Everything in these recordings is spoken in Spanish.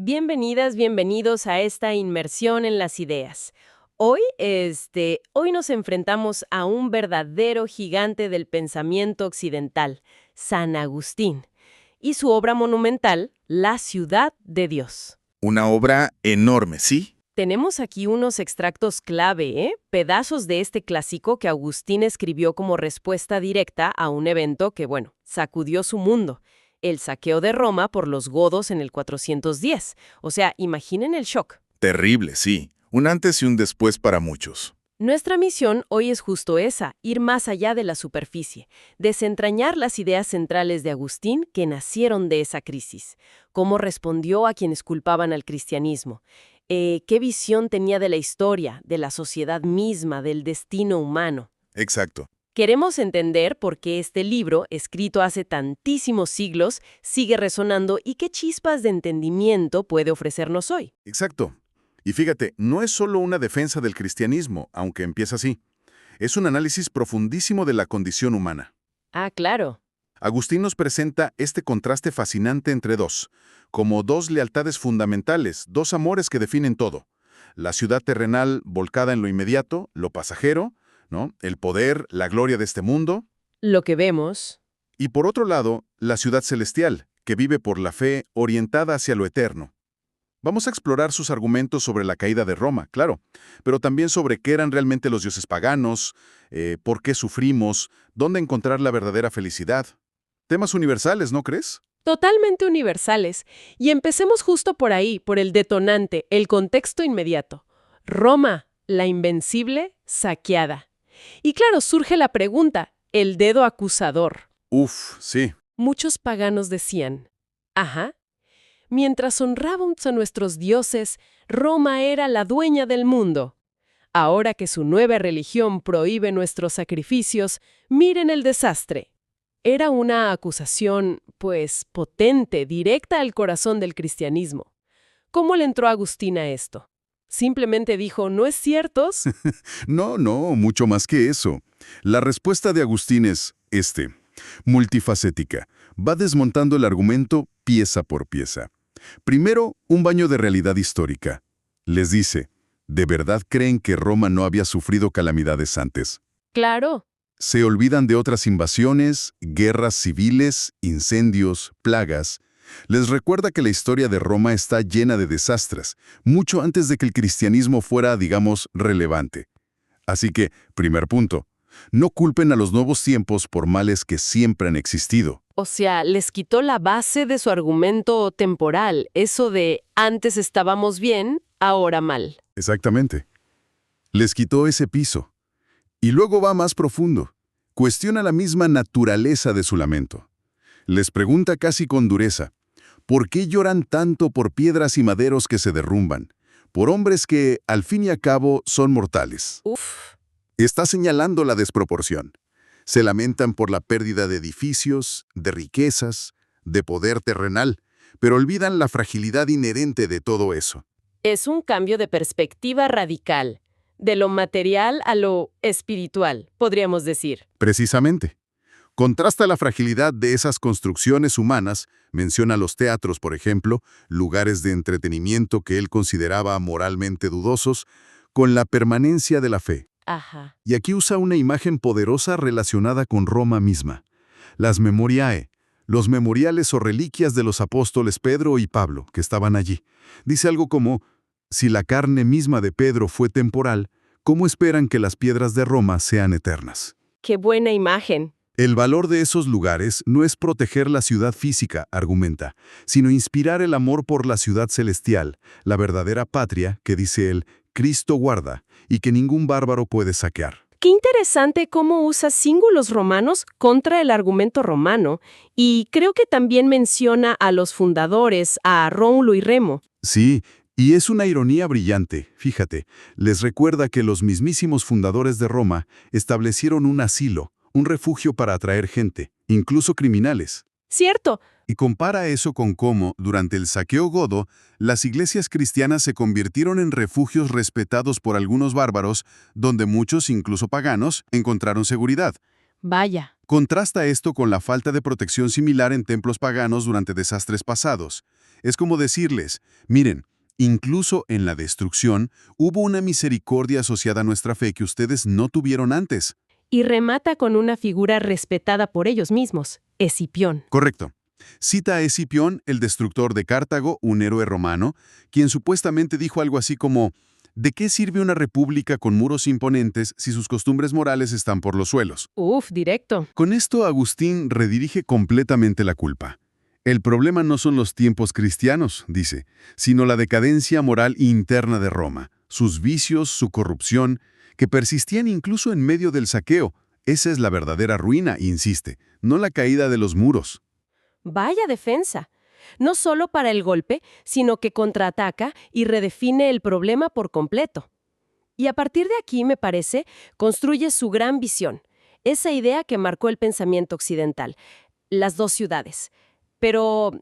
Bienvenidas, bienvenidos a esta inmersión en las ideas. Hoy nos enfrentamos a un verdadero gigante del pensamiento occidental, San Agustín, y su obra monumental, La Ciudad de Dios. Una obra enorme, ¿sí? Tenemos aquí unos extractos clave, pedazos de este clásico que Agustín escribió como respuesta directa a un evento que, sacudió su mundo. El saqueo de Roma por los godos en el 410. O sea, imaginen el shock. Terrible, sí. Un antes y un después para muchos. Nuestra misión hoy es justo esa, ir más allá de la superficie, desentrañar las ideas centrales de Agustín que nacieron de esa crisis, cómo respondió a quienes culpaban al cristianismo, qué visión tenía de la historia, de la sociedad misma, del destino humano. Exacto. Queremos entender por qué este libro, escrito hace tantísimos siglos, sigue resonando y qué chispas de entendimiento puede ofrecernos hoy. Exacto. Y fíjate, no es solo una defensa del cristianismo, aunque empieza así. Es un análisis profundísimo de la condición humana. Ah, claro. Agustín nos presenta este contraste fascinante entre como dos lealtades fundamentales, dos amores que definen todo. La ciudad terrenal volcada en lo inmediato, lo pasajero, ¿no? El poder, la gloria de este mundo. Lo que vemos. Y por otro lado, la ciudad celestial, que vive por la fe orientada hacia lo eterno. Vamos a explorar sus argumentos sobre la caída de Roma, claro, pero también sobre qué eran realmente los dioses paganos, por qué sufrimos, dónde encontrar la verdadera felicidad. Temas universales, ¿no crees? Totalmente universales. Y empecemos justo por ahí, por el detonante, el contexto inmediato. Roma, la invencible, saqueada. Y claro, surge la pregunta, el dedo acusador. Uf, sí. Muchos paganos decían, mientras honrábamos a nuestros dioses, Roma era la dueña del mundo. Ahora que su nueva religión prohíbe nuestros sacrificios, miren el desastre. Era una acusación, potente, directa al corazón del cristianismo. ¿Cómo le entró Agustín a esto? Simplemente dijo, ¿no es cierto? No, mucho más que eso. La respuesta de Agustín es multifacética. Va desmontando el argumento pieza por pieza. Primero, un baño de realidad histórica. Les dice, ¿de verdad creen que Roma no había sufrido calamidades antes? Claro. Se olvidan de otras invasiones, guerras civiles, incendios, plagas. Les recuerda que la historia de Roma está llena de desastres, mucho antes de que el cristianismo fuera, digamos, relevante. Así que, primer punto, no culpen a los nuevos tiempos por males que siempre han existido. O sea, les quitó la base de su argumento temporal, eso de antes estábamos bien, ahora mal. Exactamente. Les quitó ese piso. Y luego va más profundo. Cuestiona la misma naturaleza de su lamento. Les pregunta casi con dureza, ¿por qué lloran tanto por piedras y maderos que se derrumban? Por hombres que, al fin y al cabo, son mortales. Uf. Está señalando la desproporción. Se lamentan por la pérdida de edificios, de riquezas, de poder terrenal, pero olvidan la fragilidad inherente de todo eso. Es un cambio de perspectiva radical, de lo material a lo espiritual, podríamos decir. Precisamente. Contrasta la fragilidad de esas construcciones humanas, menciona los teatros, por ejemplo, lugares de entretenimiento que él consideraba moralmente dudosos, con la permanencia de la fe. Ajá. Y aquí usa una imagen poderosa relacionada con Roma misma. Las memoriae, los memoriales o reliquias de los apóstoles Pedro y Pablo, que estaban allí. Dice algo como, si la carne misma de Pedro fue temporal, ¿cómo esperan que las piedras de Roma sean eternas? ¡Qué buena imagen! El valor de esos lugares no es proteger la ciudad física, argumenta, sino inspirar el amor por la ciudad celestial, la verdadera patria que, dice él, Cristo guarda y que ningún bárbaro puede saquear. Qué interesante cómo usa símbolos romanos contra el argumento romano, y creo que también menciona a los fundadores, a Rómulo y Remo. Sí, y es una ironía brillante, fíjate. Les recuerda que los mismísimos fundadores de Roma establecieron un asilo, un refugio para atraer gente, incluso criminales. Cierto. Y compara eso con cómo, durante el saqueo godo, las iglesias cristianas se convirtieron en refugios respetados por algunos bárbaros, donde muchos, incluso paganos, encontraron seguridad. Vaya. Contrasta esto con la falta de protección similar en templos paganos durante desastres pasados. Es como decirles, miren, incluso en la destrucción hubo una misericordia asociada a nuestra fe que ustedes no tuvieron antes. Y remata con una figura respetada por ellos mismos, Escipión. Correcto. Cita a Escipión, el destructor de Cartago, un héroe romano, quien supuestamente dijo algo así como, ¿de qué sirve una república con muros imponentes si sus costumbres morales están por los suelos? Uf, directo. Con esto Agustín redirige completamente la culpa. El problema no son los tiempos cristianos, dice, sino la decadencia moral interna de Roma, sus vicios, su corrupción, que persistían incluso en medio del saqueo. Esa es la verdadera ruina, insiste, no la caída de los muros. Vaya defensa. No solo para el golpe, sino que contraataca y redefine el problema por completo. Y a partir de aquí, me parece, construye su gran visión, esa idea que marcó el pensamiento occidental, las dos ciudades. Pero,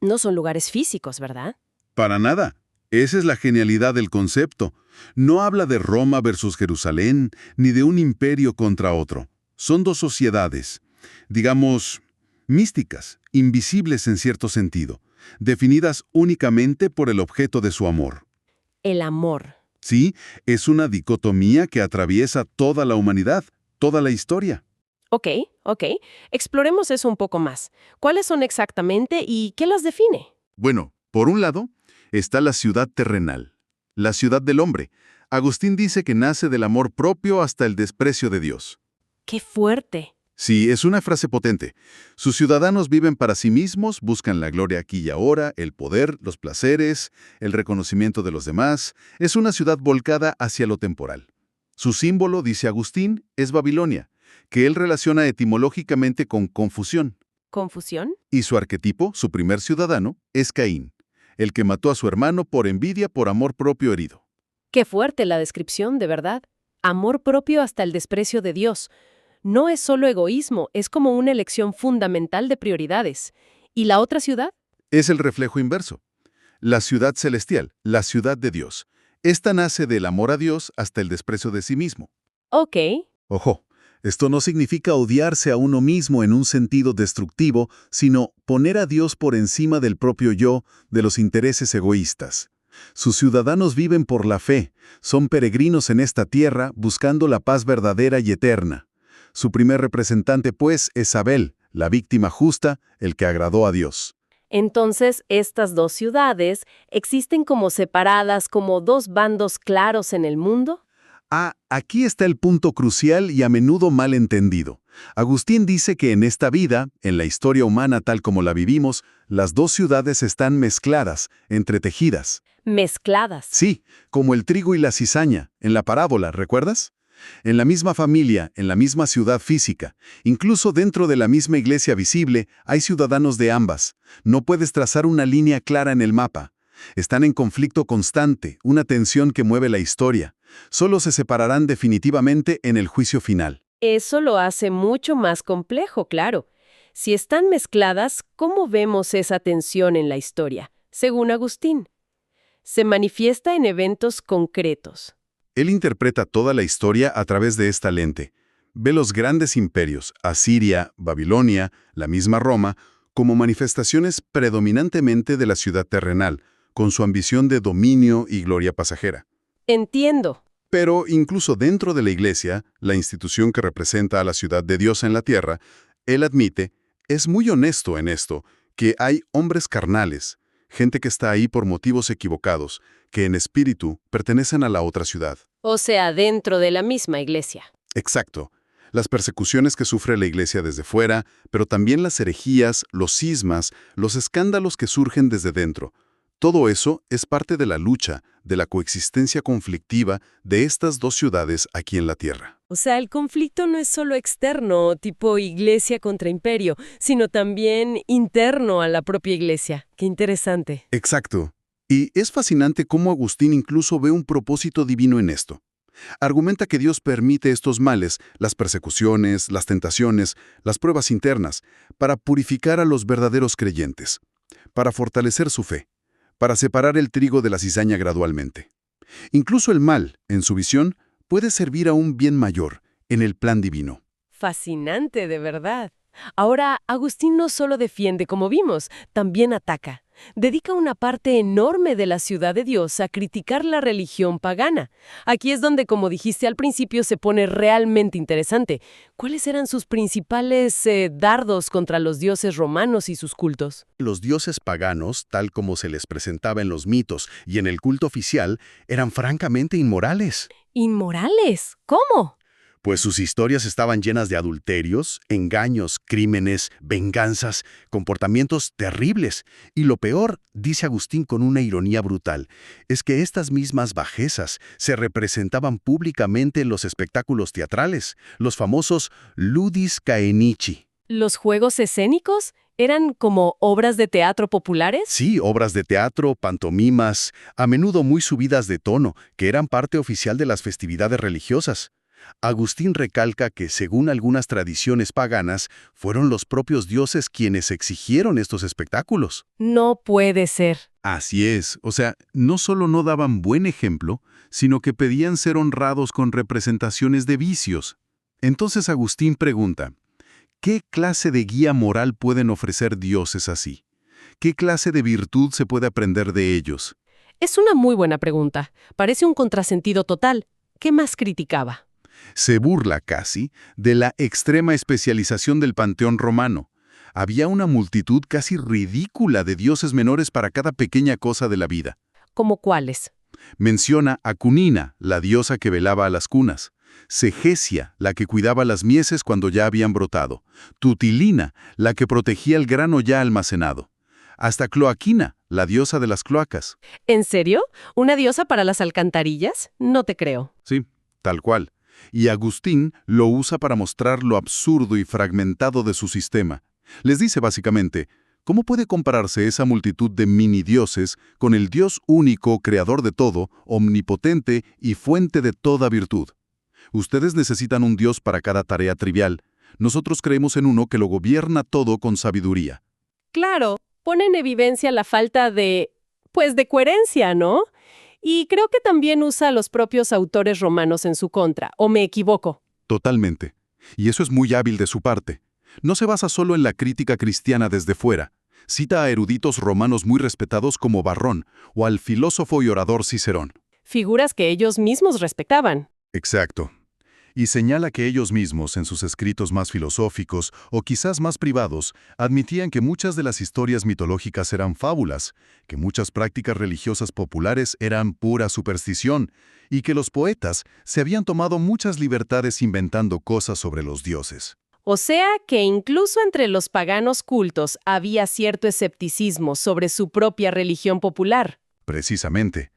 no son lugares físicos, ¿verdad? Para nada. Esa es la genialidad del concepto. No habla de Roma versus Jerusalén, ni de un imperio contra otro. Son dos sociedades, digamos, místicas, invisibles en cierto sentido, definidas únicamente por el objeto de su amor. El amor. Sí, es una dicotomía que atraviesa toda la humanidad, toda la historia. Ok. Exploremos eso un poco más. ¿Cuáles son exactamente y qué las define? Bueno, por un lado, está la ciudad terrenal, la ciudad del hombre. Agustín dice que nace del amor propio hasta el desprecio de Dios. ¡Qué fuerte! Sí, es una frase potente. Sus ciudadanos viven para sí mismos, buscan la gloria aquí y ahora, el poder, los placeres, el reconocimiento de los demás. Es una ciudad volcada hacia lo temporal. Su símbolo, dice Agustín, es Babilonia, que él relaciona etimológicamente con confusión. ¿Confusión? Y su arquetipo, su primer ciudadano, es Caín, el que mató a su hermano por envidia, por amor propio herido. ¡Qué fuerte la descripción, de verdad! Amor propio hasta el desprecio de Dios. No es solo egoísmo, es como una elección fundamental de prioridades. ¿Y la otra ciudad? Es el reflejo inverso. La ciudad celestial, la ciudad de Dios. Esta nace del amor a Dios hasta el desprecio de sí mismo. Ok. Ojo, esto no significa odiarse a uno mismo en un sentido destructivo, sino poner a Dios por encima del propio yo, de los intereses egoístas. Sus ciudadanos viven por la fe, son peregrinos en esta tierra buscando la paz verdadera y eterna. Su primer representante, pues, es Abel, la víctima justa, el que agradó a Dios. Entonces, estas dos ciudades existen como separadas, como dos bandos claros en el mundo. Aquí está el punto crucial y a menudo mal entendido. Agustín dice que en esta vida, en la historia humana tal como la vivimos, las dos ciudades están mezcladas, entretejidas. Mezcladas. Sí, como el trigo y la cizaña, en la parábola, ¿recuerdas? En la misma familia, en la misma ciudad física, incluso dentro de la misma iglesia visible, hay ciudadanos de ambas. No puedes trazar una línea clara en el mapa. Están en conflicto constante, una tensión que mueve la historia. Solo se separarán definitivamente en el juicio final. Eso lo hace mucho más complejo, claro. Si están mezcladas, ¿cómo vemos esa tensión en la historia? Según Agustín, se manifiesta en eventos concretos. Él interpreta toda la historia a través de esta lente. Ve los grandes imperios, Asiria, Babilonia, la misma Roma, como manifestaciones predominantemente de la ciudad terrenal, con su ambición de dominio y gloria pasajera. Entiendo. Pero incluso dentro de la Iglesia, la institución que representa a la ciudad de Dios en la tierra, él admite, es muy honesto en esto, que hay hombres carnales, gente que está ahí por motivos equivocados, que en espíritu pertenecen a la otra ciudad. O sea, dentro de la misma iglesia. Exacto. Las persecuciones que sufre la Iglesia desde fuera, pero también las herejías, los cismas, los escándalos que surgen desde dentro. Todo eso es parte de la lucha, de la coexistencia conflictiva de estas dos ciudades aquí en la Tierra. O sea, el conflicto no es solo externo, tipo iglesia contra imperio, sino también interno a la propia iglesia. Qué interesante. Exacto. Y es fascinante cómo Agustín incluso ve un propósito divino en esto. Argumenta que Dios permite estos males, las persecuciones, las tentaciones, las pruebas internas, para purificar a los verdaderos creyentes, para fortalecer su fe, para separar el trigo de la cizaña gradualmente. Incluso el mal, en su visión, puede servir a un bien mayor, en el plan divino. Fascinante, de verdad. Ahora, Agustín no solo defiende, como vimos, también ataca. Dedica una parte enorme de la ciudad de Dios a criticar la religión pagana. Aquí es donde, como dijiste al principio, se pone realmente interesante. ¿Cuáles eran sus principales dardos contra los dioses romanos y sus cultos? Los dioses paganos, tal como se les presentaba en los mitos y en el culto oficial, eran francamente inmorales. ¿Inmorales? ¿Cómo? Pues sus historias estaban llenas de adulterios, engaños, crímenes, venganzas, comportamientos terribles. Y lo peor, dice Agustín con una ironía brutal, es que estas mismas bajezas se representaban públicamente en los espectáculos teatrales, los famosos ludis caenici. ¿Los juegos escénicos eran como obras de teatro populares? Sí, obras de teatro, pantomimas, a menudo muy subidas de tono, que eran parte oficial de las festividades religiosas. Agustín recalca que, según algunas tradiciones paganas, fueron los propios dioses quienes exigieron estos espectáculos. No puede ser. Así es, o sea, no solo no daban buen ejemplo, sino que pedían ser honrados con representaciones de vicios. Entonces Agustín pregunta, ¿qué clase de guía moral pueden ofrecer dioses así? ¿Qué clase de virtud se puede aprender de ellos? Es una muy buena pregunta. Parece un contrasentido total. ¿Qué más criticaba? Se burla casi de la extrema especialización del panteón romano. Había una multitud casi ridícula de dioses menores para cada pequeña cosa de la vida. ¿Cómo cuáles? Menciona a Cunina, la diosa que velaba a las cunas; Segesia, la que cuidaba las mieses cuando ya habían brotado; Tutilina, la que protegía el grano ya almacenado; hasta Cloaquina, la diosa de las cloacas. ¿En serio? ¿Una diosa para las alcantarillas? No te creo. Sí, tal cual. Y Agustín lo usa para mostrar lo absurdo y fragmentado de su sistema. Les dice básicamente, ¿cómo puede compararse esa multitud de mini-dioses con el Dios único, creador de todo, omnipotente y fuente de toda virtud? Ustedes necesitan un Dios para cada tarea trivial. Nosotros creemos en uno que lo gobierna todo con sabiduría. Claro, pone en evidencia la falta de coherencia, ¿no? Y creo que también usa a los propios autores romanos en su contra, ¿o me equivoco? Totalmente. Y eso es muy hábil de su parte. No se basa solo en la crítica cristiana desde fuera. Cita a eruditos romanos muy respetados como Varrón o al filósofo y orador Cicerón. Figuras que ellos mismos respetaban. Exacto. Y señala que ellos mismos, en sus escritos más filosóficos o quizás más privados, admitían que muchas de las historias mitológicas eran fábulas, que muchas prácticas religiosas populares eran pura superstición, y que los poetas se habían tomado muchas libertades inventando cosas sobre los dioses. O sea que incluso entre los paganos cultos había cierto escepticismo sobre su propia religión popular. Precisamente.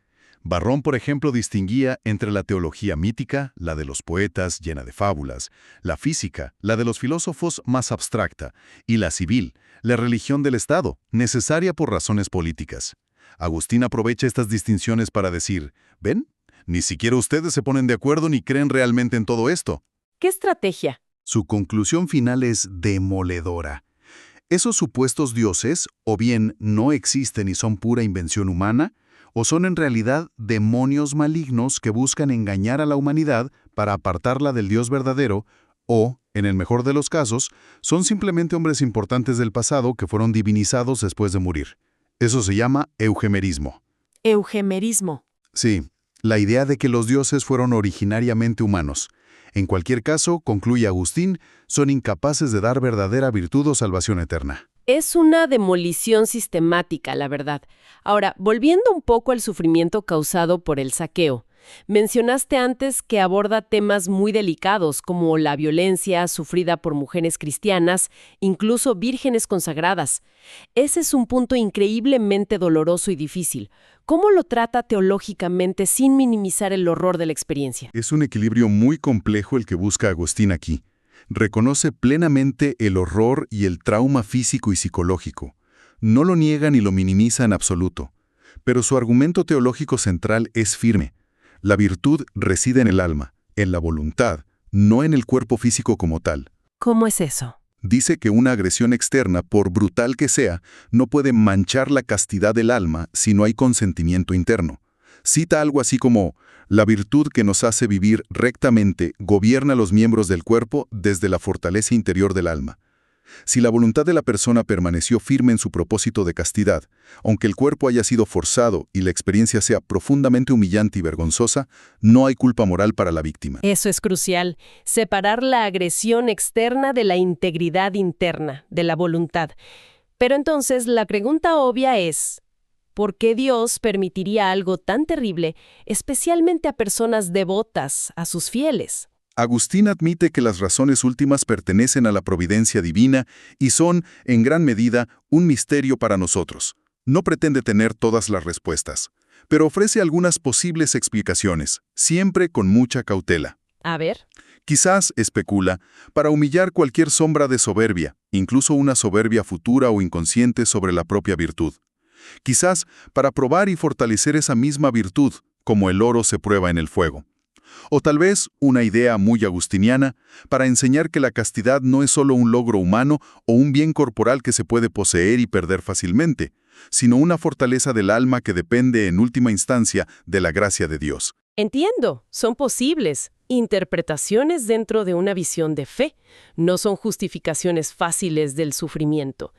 Varrón, por ejemplo, distinguía entre la teología mítica, la de los poetas, llena de fábulas; la física, la de los filósofos, más abstracta; y la civil, la religión del Estado, necesaria por razones políticas. Agustín aprovecha estas distinciones para decir, ¿ven? Ni siquiera ustedes se ponen de acuerdo ni creen realmente en todo esto. ¿Qué estrategia? Su conclusión final es demoledora. Esos supuestos dioses, o bien no existen y son pura invención humana, o son en realidad demonios malignos que buscan engañar a la humanidad para apartarla del Dios verdadero, o, en el mejor de los casos, son simplemente hombres importantes del pasado que fueron divinizados después de morir. Eso se llama eugemerismo. Eugemerismo. Sí, la idea de que los dioses fueron originariamente humanos. En cualquier caso, concluye Agustín, son incapaces de dar verdadera virtud o salvación eterna. Es una demolición sistemática, la verdad. Ahora, volviendo un poco al sufrimiento causado por el saqueo, mencionaste antes que aborda temas muy delicados como la violencia sufrida por mujeres cristianas, incluso vírgenes consagradas. Ese es un punto increíblemente doloroso y difícil. ¿Cómo lo trata teológicamente sin minimizar el horror de la experiencia? Es un equilibrio muy complejo el que busca Agustín aquí. Reconoce plenamente el horror y el trauma físico y psicológico. No lo niega ni lo minimiza en absoluto. Pero su argumento teológico central es firme. La virtud reside en el alma, en la voluntad, no en el cuerpo físico como tal. ¿Cómo es eso? Dice que una agresión externa, por brutal que sea, no puede manchar la castidad del alma si no hay consentimiento interno. Cita algo así como, la virtud que nos hace vivir rectamente gobierna los miembros del cuerpo desde la fortaleza interior del alma. Si la voluntad de la persona permaneció firme en su propósito de castidad, aunque el cuerpo haya sido forzado y la experiencia sea profundamente humillante y vergonzosa, no hay culpa moral para la víctima. Eso es crucial, separar la agresión externa de la integridad interna, de la voluntad. Pero entonces la pregunta obvia es, ¿por qué Dios permitiría algo tan terrible, especialmente a personas devotas, a sus fieles? Agustín admite que las razones últimas pertenecen a la providencia divina y son, en gran medida, un misterio para nosotros. No pretende tener todas las respuestas, pero ofrece algunas posibles explicaciones, siempre con mucha cautela. A ver. Quizás, especula, para humillar cualquier sombra de soberbia, incluso una soberbia futura o inconsciente sobre la propia virtud. Quizás para probar y fortalecer esa misma virtud, como el oro se prueba en el fuego. O tal vez, una idea muy agustiniana, para enseñar que la castidad no es solo un logro humano o un bien corporal que se puede poseer y perder fácilmente, sino una fortaleza del alma que depende en última instancia de la gracia de Dios. Entiendo, son posibles interpretaciones dentro de una visión de fe, no son justificaciones fáciles del sufrimiento.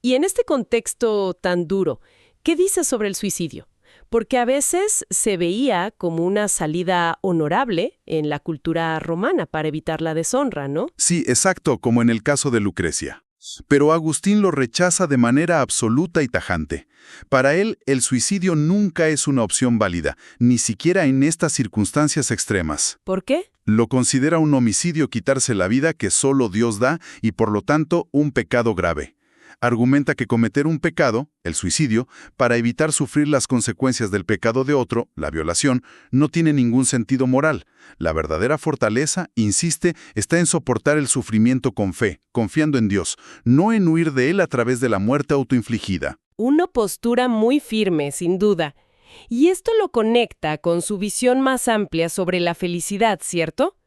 Y en este contexto tan duro, ¿qué dice sobre el suicidio? Porque a veces se veía como una salida honorable en la cultura romana para evitar la deshonra, ¿no? Sí, exacto, como en el caso de Lucrecia. Pero Agustín lo rechaza de manera absoluta y tajante. Para él, el suicidio nunca es una opción válida, ni siquiera en estas circunstancias extremas. ¿Por qué? Lo considera un homicidio quitarse la vida que solo Dios da y por lo tanto un pecado grave. Argumenta que cometer un pecado, el suicidio, para evitar sufrir las consecuencias del pecado de otro, la violación, no tiene ningún sentido moral. La verdadera fortaleza, insiste, está en soportar el sufrimiento con fe, confiando en Dios, no en huir de él a través de la muerte autoinfligida. Una postura muy firme, sin duda. Y esto lo conecta con su visión más amplia sobre la felicidad, ¿cierto?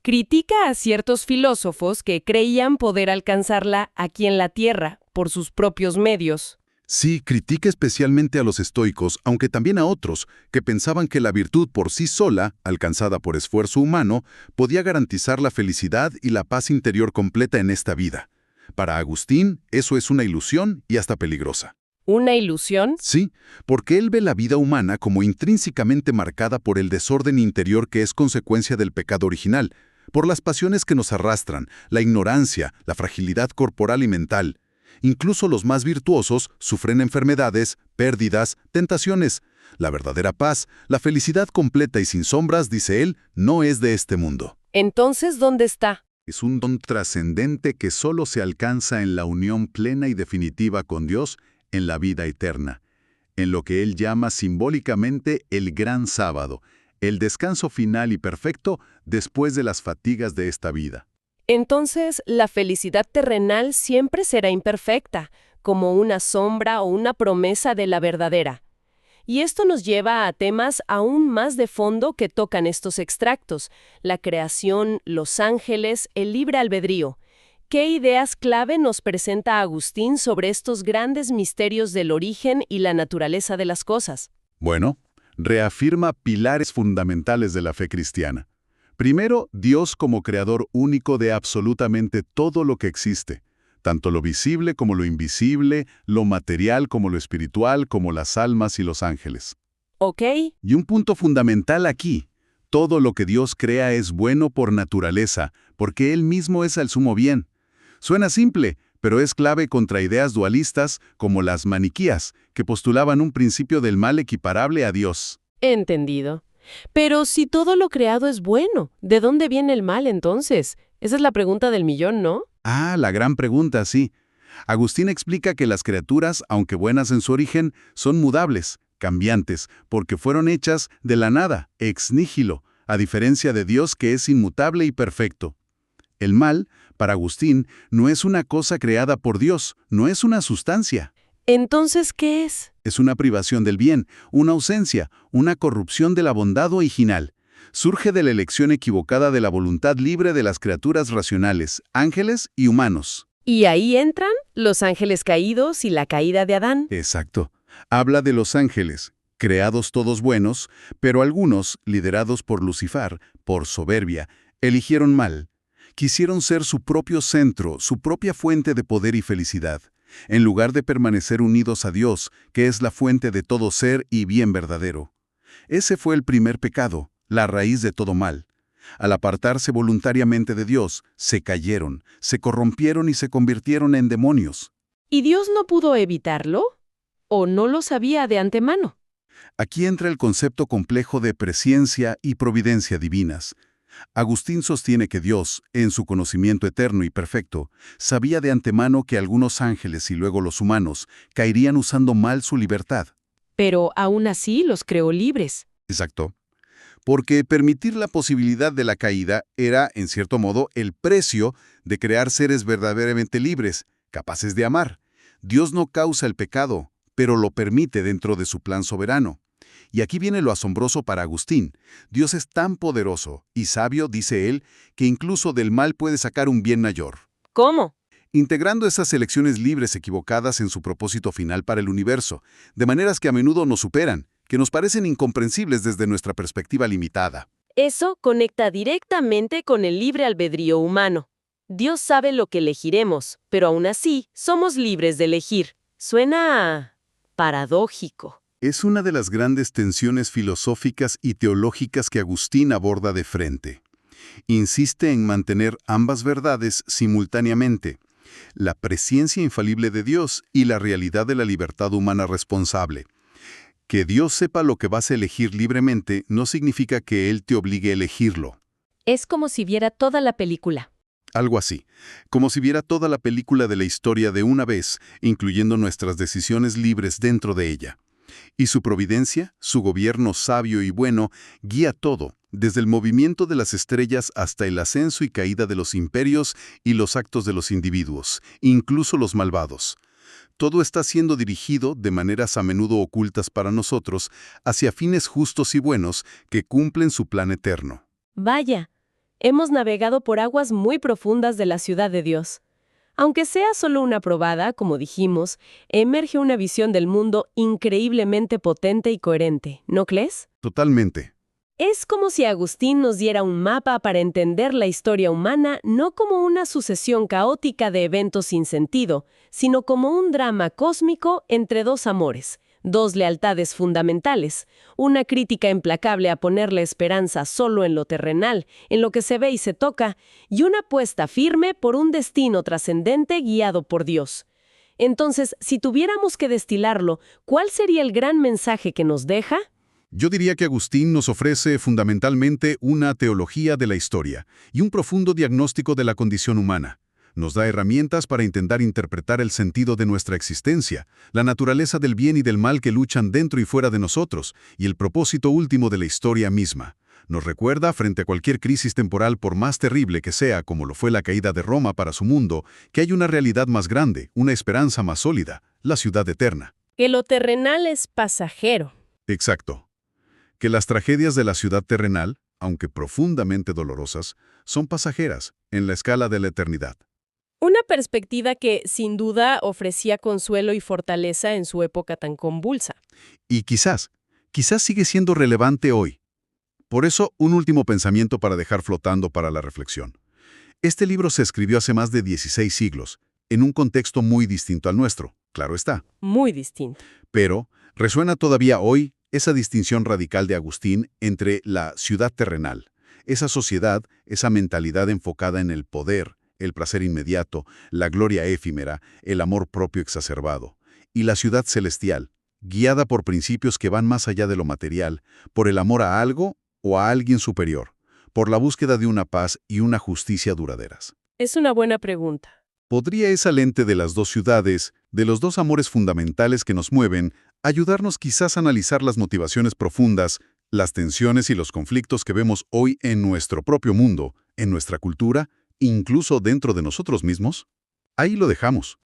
Critica a ciertos filósofos que creían poder alcanzarla aquí en la Tierra, por sus propios medios. Sí, critica especialmente a los estoicos, aunque también a otros, que pensaban que la virtud por sí sola, alcanzada por esfuerzo humano, podía garantizar la felicidad y la paz interior completa en esta vida. Para Agustín, eso es una ilusión y hasta peligrosa. ¿Una ilusión? Sí, porque él ve la vida humana como intrínsecamente marcada por el desorden interior que es consecuencia del pecado original, por las pasiones que nos arrastran, la ignorancia, la fragilidad corporal y mental. Incluso los más virtuosos sufren enfermedades, pérdidas, tentaciones. La verdadera paz, la felicidad completa y sin sombras, dice él, no es de este mundo. Entonces, ¿dónde está? Es un don trascendente que solo se alcanza en la unión plena y definitiva con Dios en la vida eterna, en lo que él llama simbólicamente el gran sábado, el descanso final y perfecto después de las fatigas de esta vida. Entonces, la felicidad terrenal siempre será imperfecta, como una sombra o una promesa de la verdadera. Y esto nos lleva a temas aún más de fondo que tocan estos extractos: la creación, los ángeles, el libre albedrío. ¿Qué ideas clave nos presenta Agustín sobre estos grandes misterios del origen y la naturaleza de las cosas? Bueno, reafirma pilares fundamentales de la fe cristiana. Primero, Dios como creador único de absolutamente todo lo que existe, tanto lo visible como lo invisible, lo material como lo espiritual, como las almas y los ángeles. ¿Ok? Y un punto fundamental aquí: todo lo que Dios crea es bueno por naturaleza, porque Él mismo es el sumo bien. Suena simple, pero es clave contra ideas dualistas como las maniquías, que postulaban un principio del mal equiparable a Dios. Entendido. Pero si todo lo creado es bueno, ¿de dónde viene el mal entonces? Esa es la pregunta del millón, ¿no? Ah, la gran pregunta, sí. Agustín explica que las criaturas, aunque buenas en su origen, son mudables, cambiantes, porque fueron hechas de la nada, ex nihilo, a diferencia de Dios que es inmutable y perfecto. El mal, para Agustín, no es una cosa creada por Dios, no es una sustancia. Entonces, ¿qué es? Es una privación del bien, una ausencia, una corrupción de la bondad original. Surge de la elección equivocada de la voluntad libre de las criaturas racionales, ángeles y humanos. Y ahí entran los ángeles caídos y la caída de Adán. Exacto. Habla de los ángeles, creados todos buenos, pero algunos, liderados por Lucifer, por soberbia, eligieron mal. Quisieron ser su propio centro, su propia fuente de poder y felicidad, en lugar de permanecer unidos a Dios, que es la fuente de todo ser y bien verdadero. Ese fue el primer pecado, la raíz de todo mal. Al apartarse voluntariamente de Dios, se cayeron, se corrompieron y se convirtieron en demonios. ¿Y Dios no pudo evitarlo? ¿O no lo sabía de antemano? Aquí entra el concepto complejo de presciencia y providencia divinas. Agustín sostiene que Dios, en su conocimiento eterno y perfecto, sabía de antemano que algunos ángeles y luego los humanos caerían usando mal su libertad. Pero aún así los creó libres. Exacto. Porque permitir la posibilidad de la caída era, en cierto modo, el precio de crear seres verdaderamente libres, capaces de amar. Dios no causa el pecado, pero lo permite dentro de su plan soberano. Y aquí viene lo asombroso para Agustín. Dios es tan poderoso y sabio, dice él, que incluso del mal puede sacar un bien mayor. ¿Cómo? Integrando esas elecciones libres equivocadas en su propósito final para el universo, de maneras que a menudo nos superan, que nos parecen incomprensibles desde nuestra perspectiva limitada. Eso conecta directamente con el libre albedrío humano. Dios sabe lo que elegiremos, pero aún así somos libres de elegir. Suena paradójico. Es una de las grandes tensiones filosóficas y teológicas que Agustín aborda de frente. Insiste en mantener ambas verdades simultáneamente, la presciencia infalible de Dios y la realidad de la libertad humana responsable. Que Dios sepa lo que vas a elegir libremente no significa que Él te obligue a elegirlo. Es como si viera toda la película. Algo así, como si viera toda la película de la historia de una vez, incluyendo nuestras decisiones libres dentro de ella. Y su providencia, su gobierno sabio y bueno, guía todo, desde el movimiento de las estrellas hasta el ascenso y caída de los imperios y los actos de los individuos, incluso los malvados. Todo está siendo dirigido, de maneras a menudo ocultas para nosotros, hacia fines justos y buenos que cumplen su plan eterno. Vaya, hemos navegado por aguas muy profundas de la ciudad de Dios. Aunque sea solo una probada, como dijimos, emerge una visión del mundo increíblemente potente y coherente, ¿no crees? Totalmente. Es como si Agustín nos diera un mapa para entender la historia humana no como una sucesión caótica de eventos sin sentido, sino como un drama cósmico entre dos amores, dos lealtades fundamentales, una crítica implacable a poner la esperanza solo en lo terrenal, en lo que se ve y se toca, y una apuesta firme por un destino trascendente guiado por Dios. Entonces, si tuviéramos que destilarlo, ¿cuál sería el gran mensaje que nos deja? Yo diría que Agustín nos ofrece fundamentalmente una teología de la historia y un profundo diagnóstico de la condición humana. Nos da herramientas para intentar interpretar el sentido de nuestra existencia, la naturaleza del bien y del mal que luchan dentro y fuera de nosotros, y el propósito último de la historia misma. Nos recuerda, frente a cualquier crisis temporal por más terrible que sea, como lo fue la caída de Roma para su mundo, que hay una realidad más grande, una esperanza más sólida, la ciudad eterna. Que lo terrenal es pasajero. Exacto. Que las tragedias de la ciudad terrenal, aunque profundamente dolorosas, son pasajeras en la escala de la eternidad. Una perspectiva que, sin duda, ofrecía consuelo y fortaleza en su época tan convulsa. Y quizás sigue siendo relevante hoy. Por eso, un último pensamiento para dejar flotando para la reflexión. Este libro se escribió hace más de 16 siglos, en un contexto muy distinto al nuestro, claro está. Muy distinto. Pero resuena todavía hoy esa distinción radical de Agustín entre la ciudad terrenal, esa sociedad, esa mentalidad enfocada en el poder, el placer inmediato, la gloria efímera, el amor propio exacerbado, y la ciudad celestial, guiada por principios que van más allá de lo material, por el amor a algo o a alguien superior, por la búsqueda de una paz y una justicia duraderas. Es una buena pregunta. ¿Podría esa lente de las dos ciudades, de los dos amores fundamentales que nos mueven, ayudarnos quizás a analizar las motivaciones profundas, las tensiones y los conflictos que vemos hoy en nuestro propio mundo, en nuestra cultura, incluso dentro de nosotros mismos? Ahí lo dejamos.